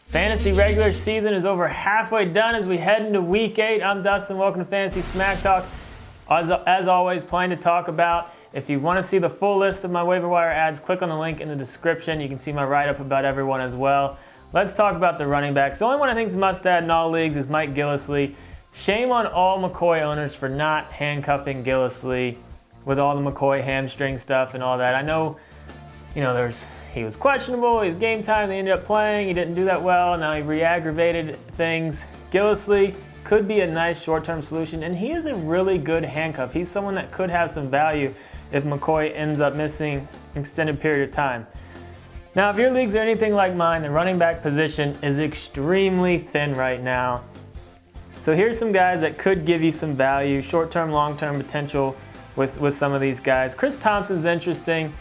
Fantasy regular season is over halfway done as we head into week 8. I'm Dustin. Welcome to Fantasy Smack Talk. As always, plenty to talk about. If you want to see the full list of my waiver wire ads, click on the link in the description. You can see my write-up about everyone as well. Let's talk about the running backs. The only one I think is must add in all leagues is Mike Gillislee. Shame on all McCoy owners for not handcuffing Gillislee with all the McCoy hamstring stuff and all that. I know, he was questionable, his game time, they ended up playing, he didn't do that well, now he re-aggravated things. Gillislee could be a nice short-term solution, and he is a really good handcuff. He's someone that could have some value if McCoy ends up missing an extended period of time. Now, if your leagues are anything like mine, the running back position is extremely thin right now. So here's some guys that could give you some value, short-term, long-term potential with some of these guys. Chris Thompson's interesting.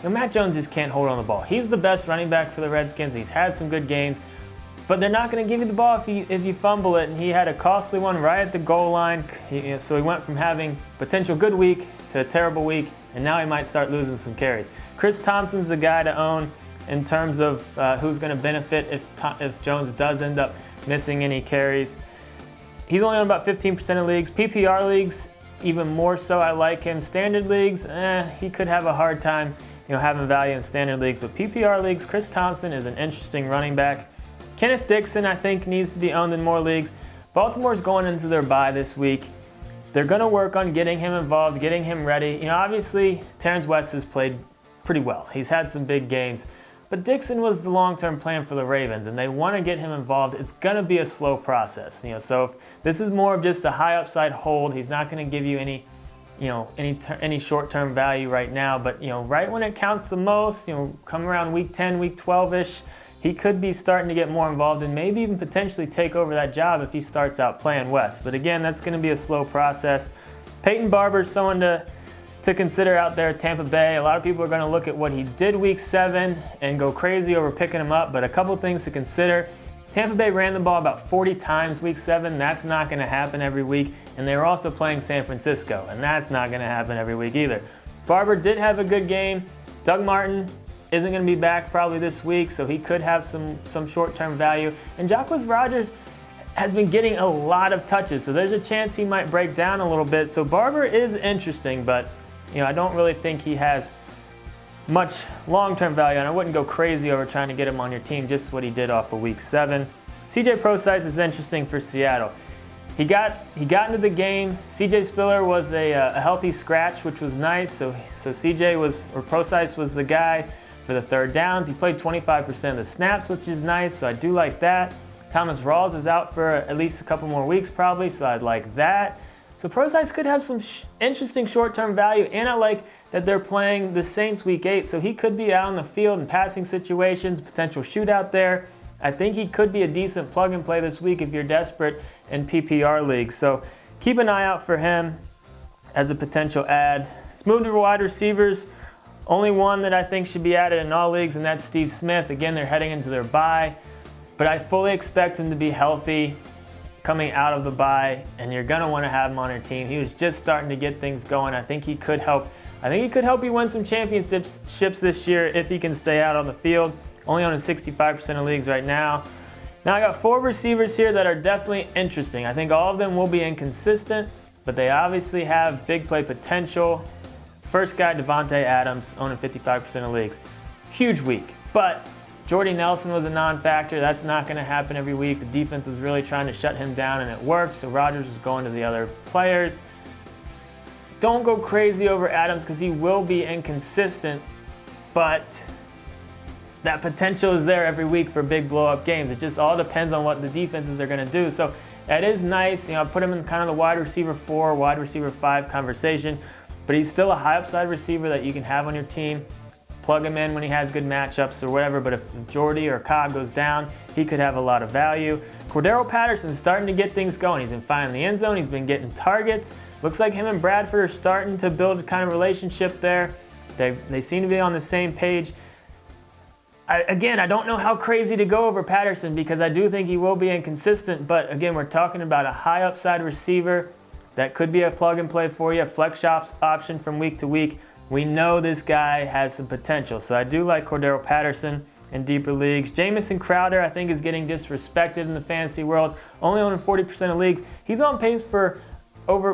Matt Jones just can't hold on the ball. He's the best running back for the Redskins. He's had some good games, but they're not going to give you the ball if you fumble it, and he had a costly one right at the goal line. So he went from having potential good week to a terrible week, and now he might start losing some carries. Chris Thompson's the guy to own in terms of who's going to benefit if Jones does end up missing any carries. He's only on about 15% of leagues. PPR leagues, even more so, I like him. Standard leagues, he could have a hard time having value in standard leagues, but PPR leagues, Chris Thompson is an interesting running back. Kenneth Dixon, I think, needs to be owned in more leagues. Baltimore's going into their bye this week. They're going to work on getting him involved, getting him ready. Obviously, Terrence West has played pretty well. He's had some big games, but Dixon was the long-term plan for the Ravens, and they want to get him involved. It's going to be a slow process. So if this is more of just a high upside hold, he's not going to give you any short-term value right now, but right when it counts the most, come around week 10, week 12-ish, he could be starting to get more involved and maybe even potentially take over that job if he starts out playing West. But again, that's going to be a slow process. Peyton Barber is someone to consider out there at Tampa Bay. A lot of people are going to look at what he did week 7 and go crazy over picking him up, but a couple things to consider. Tampa Bay ran the ball about 40 times week 7. That's not going to happen every week. And they were also playing San Francisco, and that's not going to happen every week either. Barber did have a good game. Doug Martin isn't going to be back probably this week, so he could have some short-term value. And Jacquizz Rodgers has been getting a lot of touches, so there's a chance he might break down a little bit. So Barber is interesting, but I don't really think he has much long-term value, and I wouldn't go crazy over trying to get him on your team, just what he did off of week 7. CJ Prosise is interesting for Seattle. He got into the game. CJ Spiller was a healthy scratch, which was nice. So Prosise was the guy for the third downs. He played 25% of the snaps, which is nice, so I do like that. Thomas Rawls is out for at least a couple more weeks probably, so I'd like that. So Prosise could have some interesting short-term value, and I like that they're playing the Saints week 8, so he could be out on the field in passing situations, potential shootout there. I think he could be a decent plug-and-play this week if you're desperate in PPR leagues. So keep an eye out for him as a potential add. Let's move to wide receivers. Only one that I think should be added in all leagues, and that's Steve Smith. Again, they're heading into their bye, but I fully expect him to be healthy coming out of the bye, and you're going to want to have him on your team. He was just starting to get things going. I think he could help you win some championships this year if he can stay out on the field. Only on 65% of leagues right now. Now I got 4 receivers here that are definitely interesting. I think all of them will be inconsistent, but they obviously have big play potential. First guy, Devontae Adams, owning 55% of leagues. Huge week, but Jordy Nelson was a non-factor. That's not going to happen every week. The defense was really trying to shut him down, and it worked, so Rodgers was going to the other players. Don't go crazy over Adams because he will be inconsistent, but that potential is there every week for big blow-up games. It just all depends on what the defenses are going to do. So that is nice. I put him in kind of the wide receiver 4, wide receiver 5 conversation, but he's still a high upside receiver that you can have on your team. Plug him in when he has good matchups or whatever, but if Jordy or Cobb goes down, he could have a lot of value. Cordero Patterson's starting to get things going. He's been finding the end zone. He's been getting targets. Looks like him and Bradford are starting to build a kind of relationship there. They seem to be on the same page. Again, I don't know how crazy to go over Patterson because I do think he will be inconsistent, but again, we're talking about a high upside receiver that could be a plug and play for you, a flex option from week to week. We know this guy has some potential, so I do like Cordero Patterson. in deeper leagues. Jamison Crowder, I think, is getting disrespected in the fantasy world. Only owning 40% of leagues. He's on pace for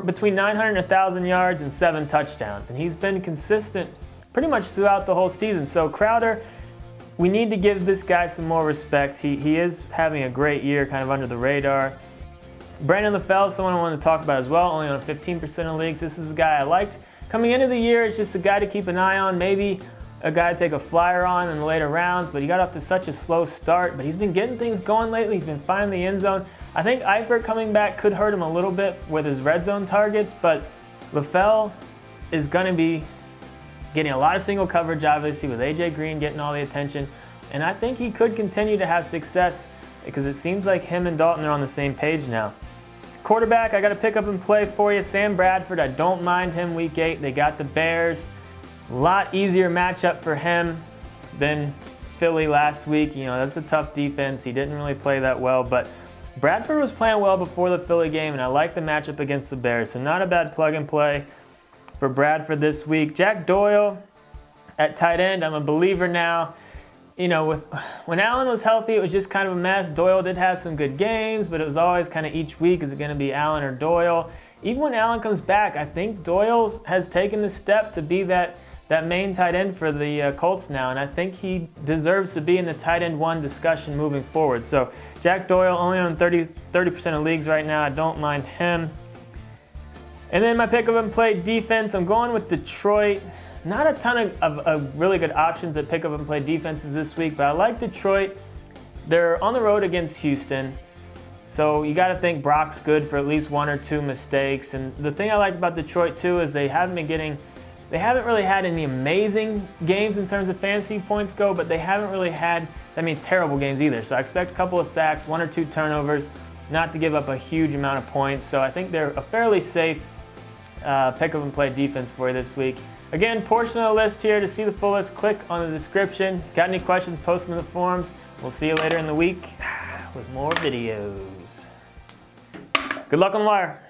between 900 and 1,000 yards and 7 touchdowns. And he's been consistent pretty much throughout the whole season. So Crowder, we need to give this guy some more respect. He is having a great year, kind of under the radar. Brandon LaFell is someone I wanted to talk about as well, only on 15% of leagues. This is a guy I liked coming into the year. It's just a guy to keep an eye on, maybe a guy to take a flyer on in the later rounds, but he got off to such a slow start. But he's been getting things going lately. He's been finding the end zone. I think Eifert coming back could hurt him a little bit with his red zone targets, but LaFell is going to be getting a lot of single coverage, obviously, with A.J. Green getting all the attention. And I think he could continue to have success because it seems like him and Dalton are on the same page now. Quarterback, I got to pick up and play for you. Sam Bradford, I don't mind him week 8. They got the Bears. A lot easier matchup for him than Philly last week. You know, that's a tough defense. He didn't really play that well, but Bradford was playing well before the Philly game, and I like the matchup against the Bears. So not a bad plug and play for Bradford this week. Jack Doyle at tight end, I'm a believer now. You know, when Allen was healthy, it was just kind of a mess. Doyle did have some good games, but it was always kind of each week, is it going to be Allen or Doyle? Even when Allen comes back, I think Doyle has taken the step to be that main tight end for the Colts now, and I think he deserves to be in the tight end 1 discussion moving forward. So Jack Doyle only on 30% of leagues right now. I don't mind him. And then my pick up and play defense, I'm going with Detroit. Not a ton of really good options at pick up and play defenses this week, but I like Detroit. They're on the road against Houston, so you got to think Brock's good for at least 1 or 2 mistakes. And the thing I like about Detroit too is they haven't really had any amazing games in terms of fantasy points go, but they haven't really had terrible games either. So I expect a couple of sacks, 1 or 2 turnovers, not to give up a huge amount of points. So I think they're a fairly safe pick up and play defense for you this week. Again, portion of the list here. To see the full list, click on the description. Got any questions, post them in the forums. We'll see you later in the week with more videos. Good luck on the wire.